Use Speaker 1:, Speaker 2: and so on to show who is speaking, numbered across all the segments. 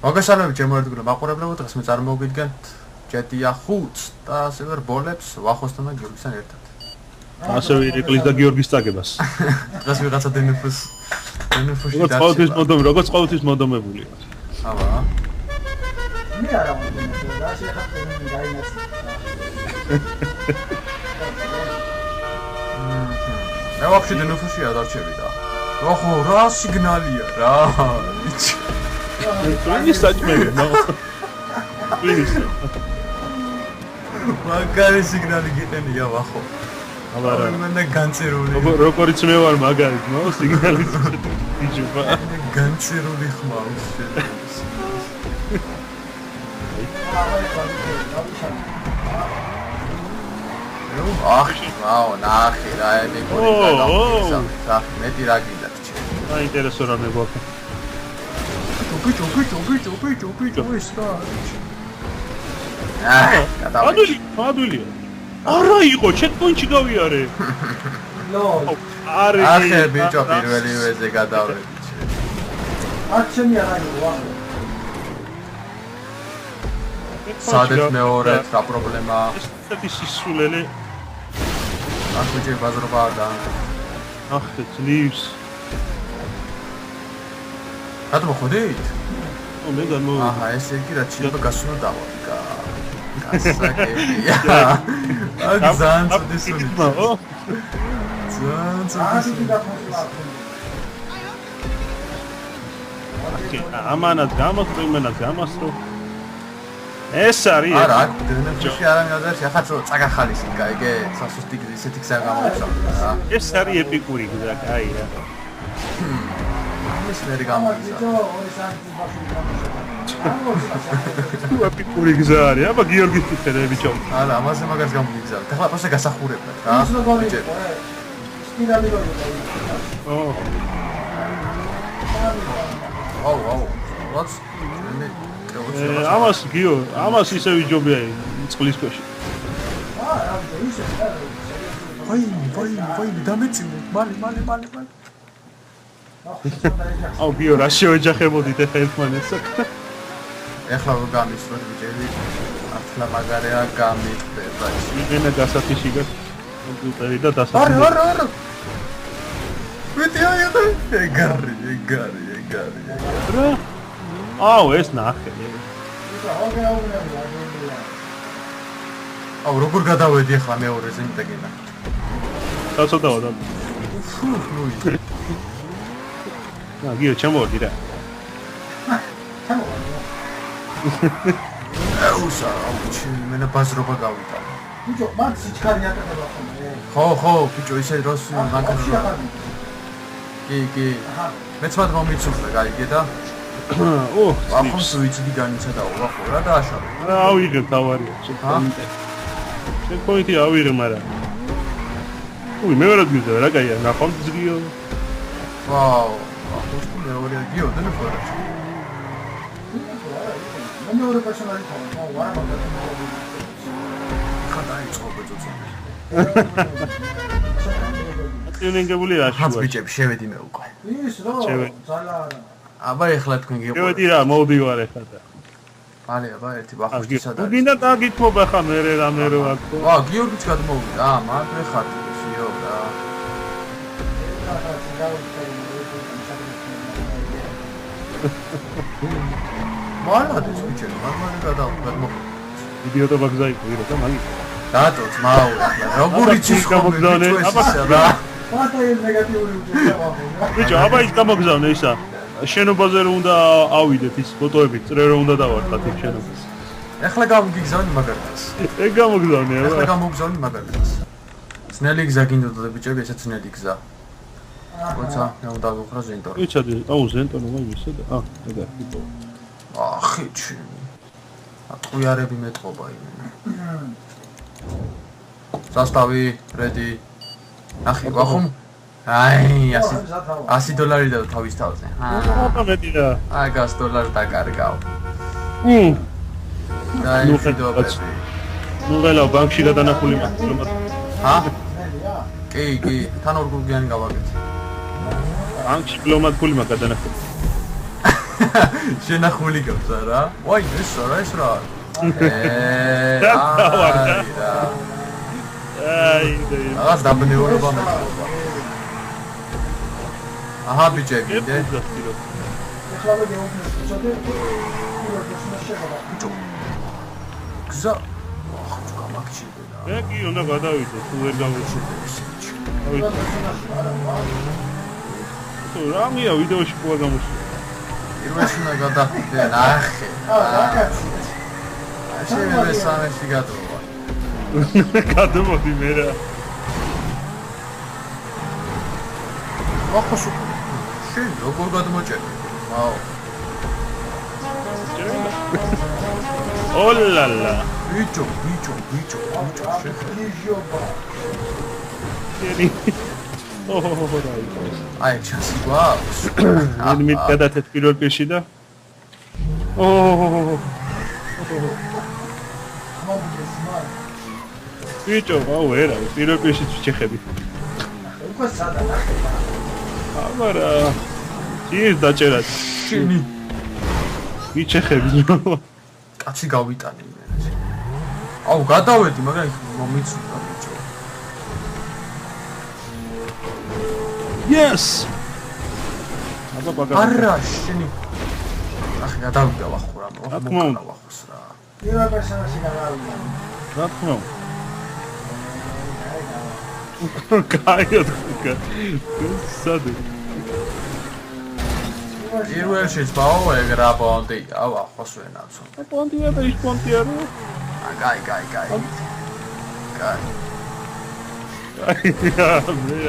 Speaker 1: მოგესალმებით ჩემო ერთგულო მაყურებლებო, დღეს მე წარმოვიდგენთ ჯეტია 5-ს და ასევე რბოლებს ვახოსთან და გიორგისთან ერთად.
Speaker 2: ასევე ირეკლის და გიორგის წაგებას.
Speaker 1: დღეს ვიღაცა დნფ-ს
Speaker 2: როგორც ყოველთვის მოდომებული ვარ.
Speaker 1: აბა.
Speaker 3: მე არა მომდენია და შეხატე მე გაინაცი.
Speaker 1: მე ვაფშე დნფ-ში არ დავჩები და. ოხო, რა სიგნალია რა.
Speaker 2: Please touch me, no. Please.
Speaker 1: მაგარი სიგნალი გიყენია ვახო.
Speaker 2: აბარა.
Speaker 1: მე განცერული.
Speaker 2: როგორიც მე ვარ მაგარი, no? სიგნალი იჯება.
Speaker 1: განცერული ხმავს. აუ, ნახე რა ემი გორიდა. მეტი რა გინდათ ჩემ.
Speaker 2: აინტერესო რამე გვაქვს.
Speaker 1: Пичо, ის რა.
Speaker 2: ადვილი. არა იყო, ჩეკპოინტში გავიარე.
Speaker 3: ლო.
Speaker 1: ახე ბიჭო პირველი ვეზე გადავედი.
Speaker 3: არჩენი არა იყო.
Speaker 1: სადეთ მეორე რა პრობლემა?
Speaker 2: ეს სისულელე.
Speaker 1: ახლა ბაზრობა და
Speaker 2: ახლა ძლივს.
Speaker 1: რატომ ходить?
Speaker 2: მე გამო.
Speaker 1: აჰა, ესე იგი რა შეიძლება გასულა დავარკა. გასაგებია. აგზანც დისული.
Speaker 2: ამანად გამოწვე იმენად გამასრო. ეს არის.
Speaker 1: არა, დნფ-ში არამე ადარში ახაც წაგახალის იქა, ეგე სასუსტი ისეთი გზა გამოიწვა.
Speaker 2: ეს არის ეპიკური გზა, კაი რა.
Speaker 1: ეს ვერ გამოიწვა.
Speaker 2: თუ ეპიკური გზა არის, აბა გიორგის ფიქრე ბიჭო.
Speaker 1: არა, ამაზე მაგას გამიგზავთ. ახლა პასე გასახურებთ რა.
Speaker 3: სპირალი რო იყო.
Speaker 1: აუ. What's?
Speaker 2: ამას გიო, ამას ისე ვიჯობია წყლის ქვეშ.
Speaker 1: ვაი, დამეწინე. მალე.
Speaker 2: აუ გიო, რა შევეჯახებოდით ახლა ერთმანეთს.
Speaker 1: ეხლა გამისვენ ბიჭები. ახლა მაგარია გამიწდება.
Speaker 2: იმენა დასაფიში გას კომპიუტერი და დასაფიში.
Speaker 1: არა. ეგარი.
Speaker 2: რა? აუ ეს ნახე.
Speaker 1: აუ როგორ გადავედი ახლა მეორეზე იმდაგენა.
Speaker 2: დაწოდავა და. რა გიო ჩამოვიდი რა.
Speaker 1: აუსა, მენა ბაზრობა გავიდა.
Speaker 3: ბიჭო, მაგ სიჩქარე აკეთება ხოლმე.
Speaker 1: ხო, ბიჭო, ისე დროს მაგარია. კი. მეც მათ მომიცუხე, გაიგე და ახლა სუიციდი განიცადა ხო რა დააშავე.
Speaker 2: რა ავიღებ თავარია, ჩეკპოინტი. ჩეკპოინტი ავიღე, მაგრამ მე ვერ ადგილზე რა კაია, ნახავთ ზგიო.
Speaker 1: ვაუ, ახლა მეორე გიო და ფორა.
Speaker 3: მეორე პერსონაჟი ხო, ვარა მაგარი.
Speaker 1: ხადაი წობეძოცა.
Speaker 2: ტრენინგებული რა შუა.
Speaker 1: ხაც ბიჭები შევედი მე უკვე.
Speaker 3: ის რო ძალა არა.
Speaker 1: აბა ეხლა თქვენ გიყვართ.
Speaker 2: შევედი რა, მოვდივარ ეხლა და.
Speaker 1: მალე აბა ერთი ვახუშტისა და.
Speaker 2: გინდა დაგითმობა ხა მე რამე რო აქ.
Speaker 1: ვა, გიორგიც გადმოვიდა. მანდ ხარ ისიო რა. მალადეს ბიჭები, მალე გადმოვიდა.
Speaker 2: იდიოტობა გზაიყო და მაგის.
Speaker 1: დატო ძმაო, როგორ იცის
Speaker 2: გამოგზავნე? აბა
Speaker 1: რა.
Speaker 3: პატაი ნეგატიური უჯერა.
Speaker 2: ბიჭო, აბა ის გამოგზავნე ისა. შენობაზე რო უნდა ავიდეთ ის ფოტოებით, წრე რო უნდა დავარტყათ იქ შენობას.
Speaker 1: ეხლა გამოგიგზავნი მაგალითად.
Speaker 2: ეგ გამოგზავნე აბა.
Speaker 1: ეხლა გამოგზავნი მაგალითად. ძნელი გზა გინდოდა ბიჭები, ესე ძნელი გზა. როცა მე უნდა გავხრა ზენტორი.
Speaker 2: ეჩადი, აუ ზენტორი მაგისა და ეგა იყო.
Speaker 1: ახი ჩემი. ატყუიარები მეტყობა იმენა. სასტავი, რედი. ახი ვახომ. აი, $100 და თავის თავზე.
Speaker 2: აბა მეტი რა.
Speaker 1: აი, $100 დაკარგავ. აი, ფიდობები.
Speaker 2: ნუ ღელა ბანკში გადანახული მაქვს.
Speaker 1: ჰა? კი, თან ორგულიანი გავაკეთე.
Speaker 2: ბანკში დიპლომატ ფული მაქვს გადანახული.
Speaker 1: შენახული გაქვს არა? ვაი, ეს რა?
Speaker 2: აი,
Speaker 1: აღარ დაბნეულობა მეყობა. აჰა, ბიჭები, დე.
Speaker 3: ეხლა მე გეუბნები, ცოტა
Speaker 1: ბიჭო. გზა. ახ, გამაგჭირდა.
Speaker 2: მე კი უნდა გადავიდე, თუ ვერ გავუშვი. თუ რამეა ვიდეოში ყვა გამოშვი.
Speaker 1: პირველში უნდა გადავიდე, ნახე. შეიძლება მესამეში გადავა.
Speaker 2: გადმოდი მე რა.
Speaker 1: ახლა შენ როგორ გადმოჭერდი? აუ.
Speaker 2: ოლალა.
Speaker 1: ბიჭო,
Speaker 3: გიჟობა.
Speaker 2: კენი. ოჰო, რაი.
Speaker 1: აი, ჩანსი გვაქვს.
Speaker 2: მე მიდადეთ პირველ პირში და ოჰო.
Speaker 3: მომგეს მარ.
Speaker 2: ბიჭო, აუ ერა, პირველ პირში ჩეხები.
Speaker 3: უკვე სადა ნახება.
Speaker 2: აბარა. ის დაჭერა.
Speaker 1: შენი
Speaker 2: ვიჩეხები.
Speaker 1: კაცი გავიტანი მე. აუ, გადავედი, მაგრამ მომიცუდა ბიჭო.
Speaker 2: Yes. აბა ბაგა.
Speaker 1: არა, შენი. ახი გადავიდა ვახურა,
Speaker 2: თქმა უნდა.
Speaker 1: ვახურს რა.
Speaker 3: პირველ პერსონაჟი გადავიდა.
Speaker 2: რა თქმა უნდა. კაიო თქვა. სადი.
Speaker 1: პირველში ბაო ეგრა პონტი, აუ, ახოს ვენაცო.
Speaker 2: პონტია და ის პონტია რო.
Speaker 1: კაი. კაი.
Speaker 2: მე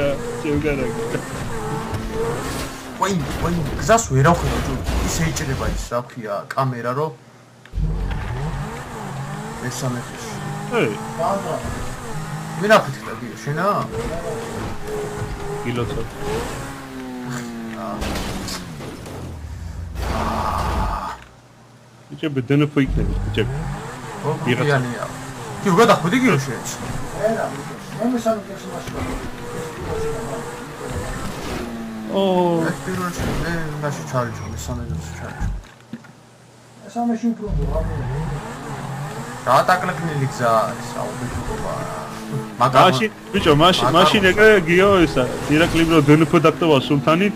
Speaker 2: შევგარაგე.
Speaker 1: ვაი, გზას ვერ ავხედო, ისე იჭრება ის, რა ქვია, კამერა რო მესამე ხეში.
Speaker 2: ეი,
Speaker 3: ბანდა.
Speaker 1: ვინ აფეთქდა გიო, შენა?
Speaker 2: კილოცო. იჭები დენოფო იქნება, იჭები.
Speaker 1: გიგიანია. გიო, გადახვედი გიო შენ.
Speaker 3: ერა, მე მესამე პერსონაჟი.
Speaker 2: ო,
Speaker 1: ეს პირველში მე მაშინ ჩარიჭო, მესამე ჩარიჭო.
Speaker 3: მესამეში უფრო რამე.
Speaker 1: დაატაკლაკნილი გზა არის, აუბედურობა.
Speaker 2: მაშინ, ბიჭო, მაშინ ეგრე გიო ისა, ირაკლიმ რო დენოფო დაქტოვა სულთანით.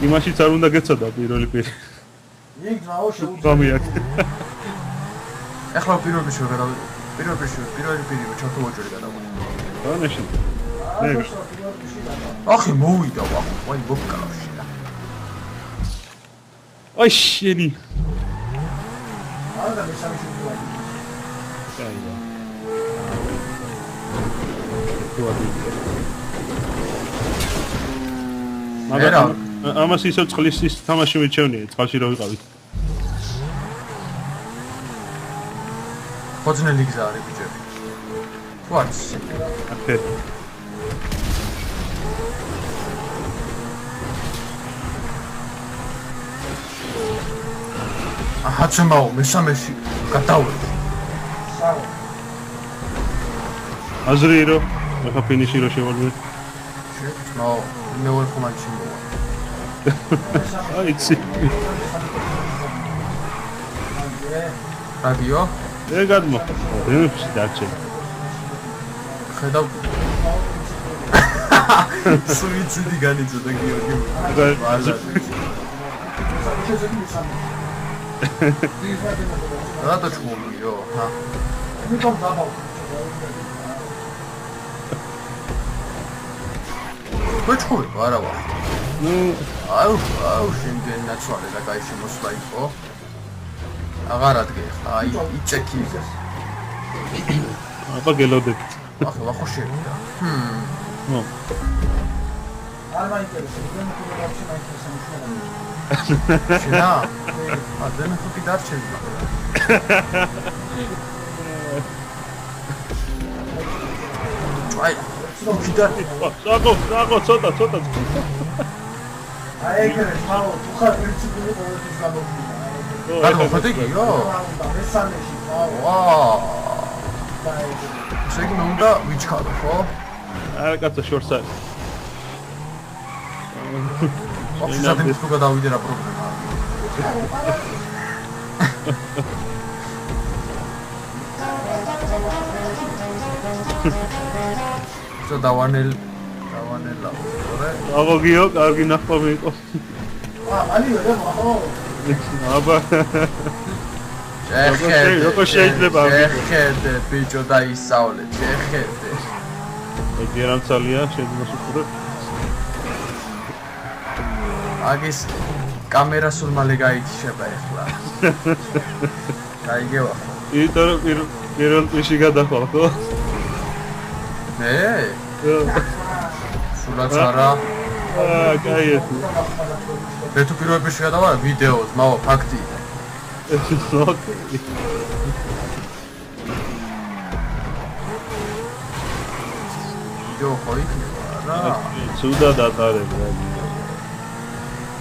Speaker 2: იმაშიც არ უნდა გეცოდა პირველი პირი.
Speaker 3: იქ რაო შეუძლია.
Speaker 2: გამიაკ.
Speaker 1: ეხლა პირველში ვერ გადავიდე. პირველი პირი ჩათო მოჭრი გადავა.
Speaker 2: დანეში.
Speaker 1: ახი მოვიდა ვახო, ვაი მოკალავში რა.
Speaker 2: აი შენი.
Speaker 3: არა მესამეში უფრო.
Speaker 2: კაია. მაგრამ ამას ისევ წყლის ის თამაში მიჩევნია, წყალში რო ვიყავით.
Speaker 1: ხოძნელი გზა არის ბიჭები. თუ არის
Speaker 2: აფე.
Speaker 1: აჰა, ჩემაო, მესამეში გადავედი.
Speaker 3: საო.
Speaker 2: აზრი რო ახლა ფინიში რო შევარდნით.
Speaker 1: ჩემაო, მეორე კომანდში მოვა.
Speaker 2: აი ცი.
Speaker 1: რადიო?
Speaker 2: ეგ გადმო. დენოფში დარჩენ.
Speaker 1: ხედავ. სუიციდი განიცოდა გიორგი. რატო ჩხუბიო? ჰა.
Speaker 3: მიტომ დაბავ.
Speaker 1: ვეჩხუბი, არა ვარ.
Speaker 2: ნუ,
Speaker 1: აუ, შენგენ ნაცვალე და кай შემოსვლა იყო. აღარ ადგე ხა, აი იწექი.
Speaker 2: აბა გელოდეთ.
Speaker 1: ახლა ხო შევიდა.
Speaker 2: ნო.
Speaker 3: არ მაინტერესებს, მე მქონდა ვაფშე მაინტერესებს.
Speaker 1: შენა? ადენ ხო კი დარჩენია. აი, ვიდარ
Speaker 2: საგო, ცოტა.
Speaker 3: აი ეგრე, თავო, თუ ხარ პრინციპული ყოველთვის გამოვიდა.
Speaker 1: გადმოხდიგიო?
Speaker 3: მესამეში, თავო.
Speaker 1: ვაა. ესე იგი მე უნდა ვიჩქარო, ხო?
Speaker 2: არა კაცო შორს არის.
Speaker 1: ოქსიდენტი თუ გადავიდე რა პრობლემაა. So დავანელა. ორი.
Speaker 2: აგოგიო, კარგი ნახტომი იყო.
Speaker 3: ალი რა ხო?
Speaker 2: აბა. როგორ შეიძლება?
Speaker 1: შეხედე ბიჭო და ისავლე, შეხედე.
Speaker 2: ეგერანცალია შეიძლება სულ.
Speaker 1: აგის კამერა სულ მალე გაიჩება ახლა. გაიგევა.
Speaker 2: იტო პირველ წიში გადახვალ ხო?
Speaker 1: მე? სულაც არა.
Speaker 2: კაი.
Speaker 1: მე თუ პირველ წიში გადავალ ვიდეოს, მავა ფაქტი.
Speaker 2: ოკეი.
Speaker 1: ვიდეო ხო იქნება რა.
Speaker 2: ცუდად ატარებდა.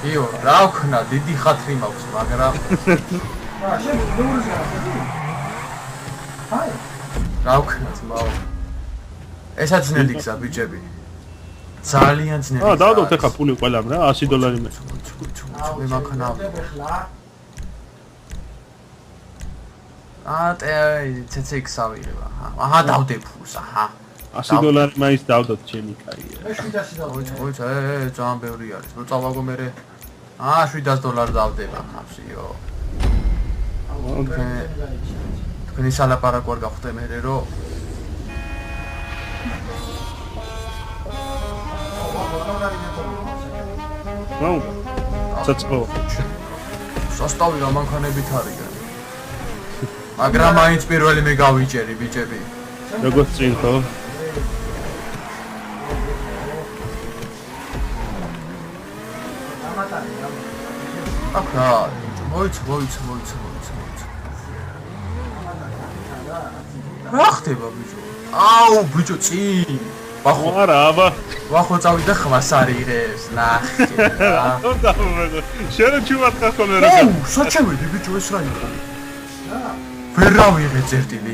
Speaker 1: იო, რა ვქნა, დიდი ხათრი მაქვს, მაგრამ
Speaker 3: შენ ნურზე ახლა. აი.
Speaker 1: რა ვქნა, მავა. ესაც ძნელი გზა ბიჭები. ძალიან ძნელი.
Speaker 2: დავდოთ ახლა ფული ყველამ რა, $100 მე.
Speaker 1: მე მაქნა. ცეცეიქ სავირება. აჰა, დავდე ფულს, აჰა.
Speaker 2: $100 მაინც დავდოთ ჩემი კაია.
Speaker 3: მე 700 დავდე.
Speaker 1: ოიც, ძალიან ბევრი არის. რო წავაგო მე $700 დავდება ხავსიო. თქვენი სალაპარაკო არ გახვდე მე რომ
Speaker 2: ნუ ცოცხო
Speaker 1: სასტავი რა მანქანებით არიან. მაგრამ მაინც პირველი მე გავიჭერი ბიჭები.
Speaker 2: როგორც წინ ხო?
Speaker 1: აკრა, მოიცა. რა ხდება ბიჭო? აუ ბიჭო წინ. ვახო
Speaker 2: არა, აბა.
Speaker 1: ვახო წავიდა ხმას არიღებს, ნახე რა.
Speaker 2: შენ ჩუმად ხახონე რა.
Speaker 1: აუ, საჩემედი ბიჭო ეს რა იყო? ვერა ვიღე წერტილი.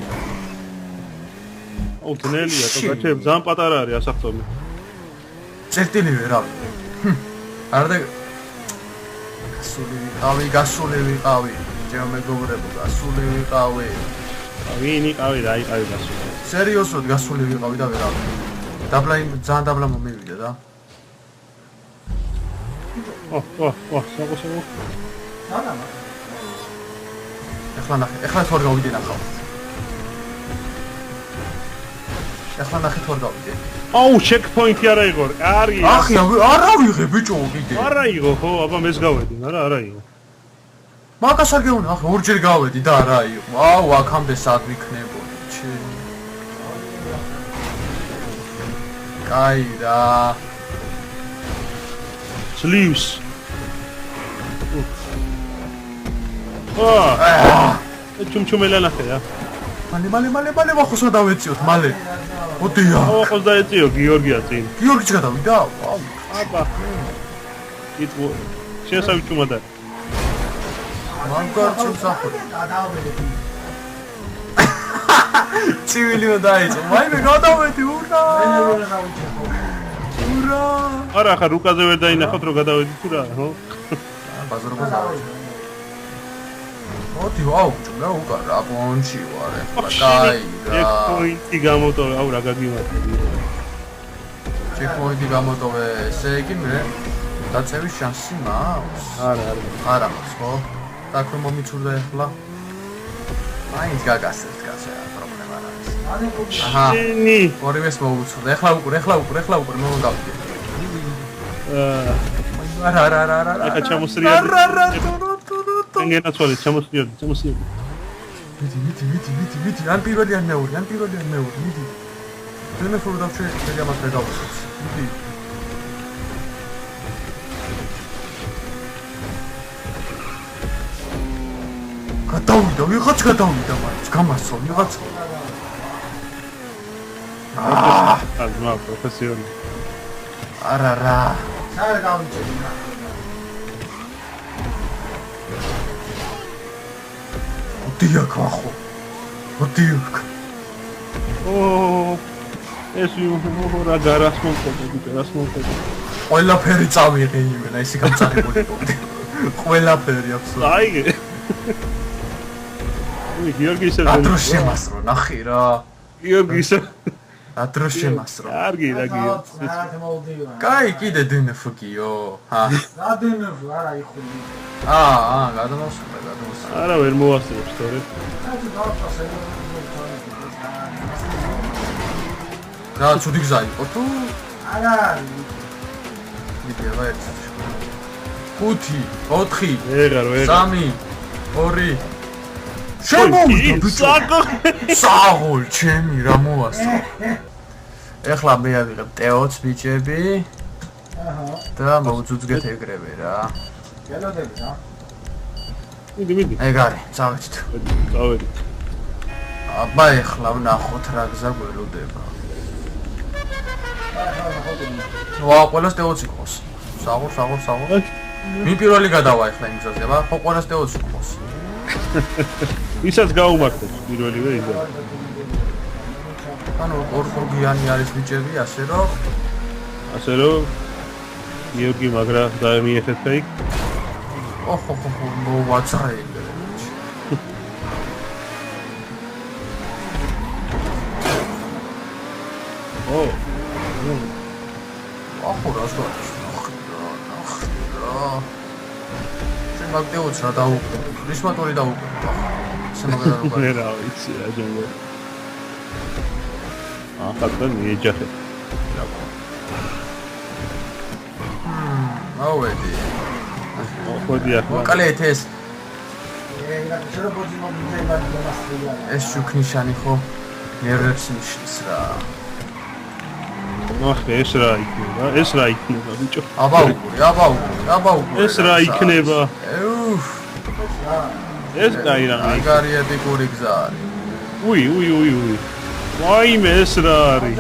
Speaker 2: აუ თნელია, თქო, ძალიან პატარა არის ასახტომი.
Speaker 1: წერტილი ვერა. არა და გასული ვიყავი. ჩემო მეგობრებო, გასული ვიყავი.
Speaker 2: ვინ იყავი რა იყავი გასული.
Speaker 1: სერიოზულად გასული ვიყავი და ვერა. ძალიან დაბლა მომივიდა და.
Speaker 2: საგოსო.
Speaker 1: ეხლა ნახე, ეხლა თორ გავიდე ნახავ. ეხლა ნახე თორ გავიდე.
Speaker 2: აუ, ჩეკპოინტი არა იყო. კარგი.
Speaker 1: ახი, არა ვიღე ბიჭო კიდე.
Speaker 2: არა იყო ხო, აბა მეც გავედი, არა იყო.
Speaker 1: მაგას არ გეუბნა, ახლა ორჯერ გავედი და არა იყო. აუ, აქამდე სად ვიქნებოდი, ჩემი. კაი რა.
Speaker 2: სლივს. ჩუმჩუმელა ნახე რა.
Speaker 1: მალე ვახოსა დავეციოთ, მალე. ოდია.
Speaker 2: ხო დაეციო გიორგია წინ.
Speaker 1: გიორგიც გადავიდა. აუ.
Speaker 2: აბა. იტყო. შესავი ჩუმადა.
Speaker 1: მაგარჩი მსახური. ცივილი დაიწყო. მაინე გადავედი, ურა. ურა.
Speaker 2: არა, ხა რუკაზე ვერ დაინახოთ რომ გადავედი თუ რა, ხო?
Speaker 1: ბაზრობა დავედი. მოდი ვაუ, მე უკარა პონჩი ვარ ახლა. კაი რა.
Speaker 2: ჩეკპოინტი გამოტოვე, აუ რა გაგიმართები.
Speaker 1: ჩეკპოინტი გამოტოვე, ესე იგი მე დაწევის შანსი მაქვს? არა მაქვს, ხო? так რომ მომიცურდა ახლა. მაინც გაგასცეთ კაცო, პრობლემა არ არის. აჰა.
Speaker 2: შენი.
Speaker 1: ორივეს მოუწოდა. ეხლა უკვე მომდავდი. არა.
Speaker 2: ეხა ჩამოსრიადი.
Speaker 1: არა.
Speaker 2: ენგენაცვალე ჩამოსრიადი.
Speaker 1: მიდი. ან პირველი ან მეორე, მიდი. ტელეფონი დავჩე, ეგამას რა გავუსწრებს. მიდი. ვიღაც გადავიდა მაინც, გამასწო, ვიღაც.
Speaker 2: აზმა პროფესიონალი.
Speaker 1: არა.
Speaker 3: სად გავიჭერი?
Speaker 1: ოდია ხახო.
Speaker 2: ეს რა გარას მომწონდა, რას მომწონდა.
Speaker 1: ყველაფერი წავიღე იმენა, ისე გამწარებული მოვიდა. ყველაფერი აბსოლუტურად.
Speaker 2: აი. გიორგი ისე
Speaker 1: ადრო შემასრო, ნახე რა.
Speaker 2: გიორგი ისე
Speaker 1: ადრო შემასრო.
Speaker 2: კარგი რა გიორგი.
Speaker 3: რა მოვდიო.
Speaker 1: კაი, კიდე დნფ-გიო. ჰა.
Speaker 3: რა დნფ არა იხული.
Speaker 1: გადამოსულა.
Speaker 2: არა ვერ მოვასწრებს თორე.
Speaker 1: რა ცუდი გზა იყო თუ?
Speaker 3: არა.
Speaker 1: მიდი რა ერთი. 5, 4,
Speaker 2: ვეღარ
Speaker 1: 3, 2. შემოვიდა ბიჭო. საღოლ ჩემი რა მოასწრო. ეხლა მე ავიღებ ტეოც ბიჭები.
Speaker 3: აჰა.
Speaker 1: და მოვძუძგეთ ეგრევე რა.
Speaker 3: გელოდები რა.
Speaker 2: მიდი.
Speaker 1: ეგ არის, წავედით.
Speaker 2: წავედით.
Speaker 1: აბა ეხლა ვნახოთ რა გზა გველოდება. ვა, ყველას ტეოცი ყავს. საღოლ. მე პირველი გადავა ეხლა იმ გზაზე, აბა, ხო ყველას ტეოცი ყავს.
Speaker 2: ისაც გაუმართეთ პირველივე იდა.
Speaker 1: ანუ ორგიანი არის ბიჭები, ასე რომ
Speaker 2: გიორგი მაგრა დაემიეხეთ იქ.
Speaker 1: ოჰო, მოვაწრე. ახო რა სწორად. მაგდეოც რა დაუყო. რისმატორი დაუყო. შემოგედა რა.
Speaker 2: მე რა ვიცი რა ჯონგო. ახლა მიეჯახე.
Speaker 1: აუედი.
Speaker 2: ხოდი ახლა.
Speaker 1: მოკალეთ ეს.
Speaker 3: რა შეიძლება მოგიძება დამასწრია.
Speaker 1: ეს შუქნიშანი ხო ნერვებს ნიშნის რა.
Speaker 2: ნახე ეს რა იქნება ბიჭო.
Speaker 1: აბა უგური.
Speaker 2: ეს რა იქნება? ეს კაი რა.
Speaker 1: აგარია დეკორი გზა არის.
Speaker 2: უი. ვაიმე ეს რა არის?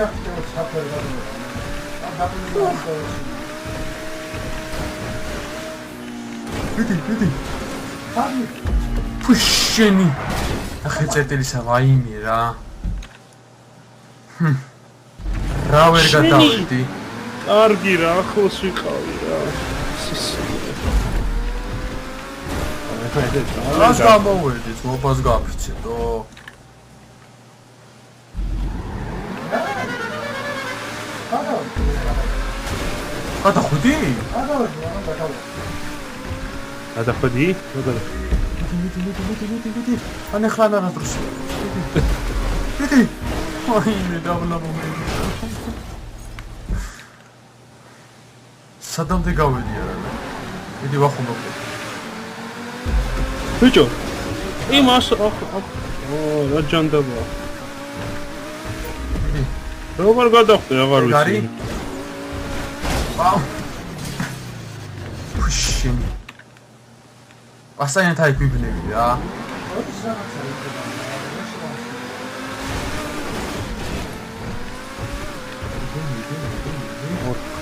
Speaker 1: ბიდი. ფუშენი. ახე წერტილისა ვაიმე რა. რა ვერ გადავედი.
Speaker 2: კარგი რა, ახლოს ვიყავი რა.
Speaker 1: რას გამოვედით, მობას გაფიცეთო. გადახვიდი?
Speaker 2: გადახვედი?
Speaker 1: მიდი. ან ეხლა რა დროს. მიდი. ვაიმე დავლა მომენტი. სადამდე გავედი არა. მიდი ვახუნო.
Speaker 2: ბიჭო. იმას რა ჯანდაბა. როგორ გადახტე აღარ ვიცი.
Speaker 1: გარი? ვაუ. ფუშინი. ასაინთა იქიბნები რა.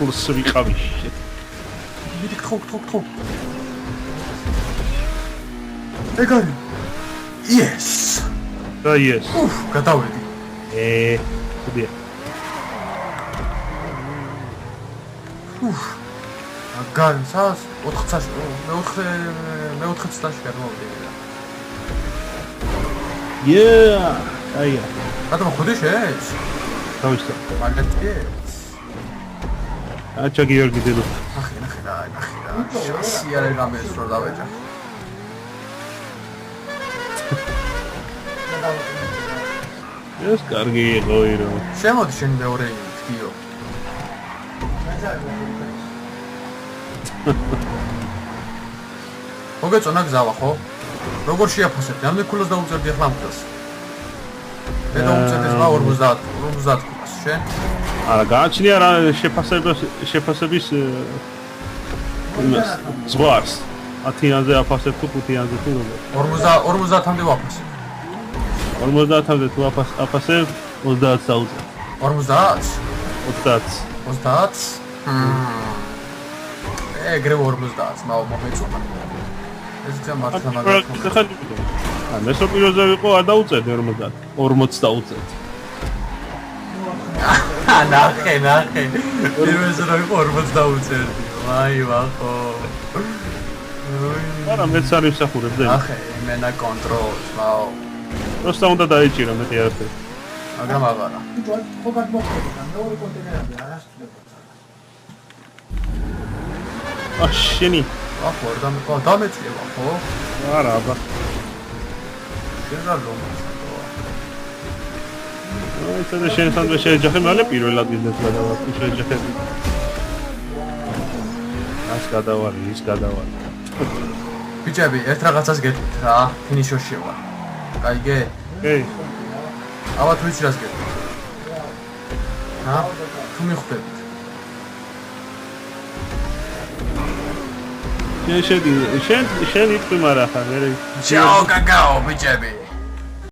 Speaker 2: ფულს ვიყავი.
Speaker 1: მიდი თხო. ეგარი. Yes.
Speaker 2: და yes.
Speaker 1: გადავედი.
Speaker 2: ხუდია.
Speaker 1: აგარი, სას 4 წაში, მე-4 წაში გადმოვიდი რა.
Speaker 2: აია.
Speaker 1: გადამ ხოდი შეეც?
Speaker 2: დავისწა.
Speaker 1: მაგათი?
Speaker 2: აჩა გიორგი დედო.
Speaker 1: ნახე რა. სიარე გამესრო დავეჭა.
Speaker 2: ეს კარგი იყო ირო.
Speaker 1: შემოდი შენ მეორე ვიდეო. მოგეწონა გზავა ხო? როგორ შეაფასებდი? ამდენ ქულას დაუწერდი ახლა ამ გზას. მე დაუწერდი 50 ქულას, შენ?
Speaker 2: არა, გააჩნია რა შეფასების ზღვარს. 10-ზე აფასებ თუ 5-ზე თუ როგორ?
Speaker 1: 50-მდე ვაფასებ.
Speaker 2: 50-მდე თუ აფასებ 30,000.
Speaker 1: 50?
Speaker 2: 30.
Speaker 1: ეგრე 50, მომეწონა. ეს გზა მართლა
Speaker 2: მაგარია. მესო პიროზე ვიყო, არ დაუწერდი 50. 40 დაუწერდი.
Speaker 1: ნახე. პირველზე რა იყო 40 დაუწერდი. ვაი ვახო.
Speaker 2: არა მეც არ ვსახურებ და
Speaker 1: ახე იმენა კონტროლს მაო
Speaker 2: просто უნდა დაიჭირა მეტი არაფერი
Speaker 1: მაგრამ აღარა
Speaker 3: ბიჭო ხო გადმოხდება მეორე კონტეინერები არ ასწრებოდი
Speaker 2: შენი
Speaker 1: ახო დამეწიება ხო
Speaker 2: არა აბა
Speaker 1: შენ რა ლომს
Speaker 2: ეს შენ სანდვიჩი შეეჯახე მალე პირველ ადგილზე გადავარ შეეჯახე ას გადავარ ის გადავარ
Speaker 1: ბიჭები ერთ რაღაცას გეტყვით რა ფინიშში ვარ კაიგე
Speaker 2: ей
Speaker 1: ალბათ ვიცი რას გეტყვით რა თუ მიხვდებით
Speaker 2: შენ იტყვი მარა ხარ მე
Speaker 1: ჩაო კაკაო ბიჭები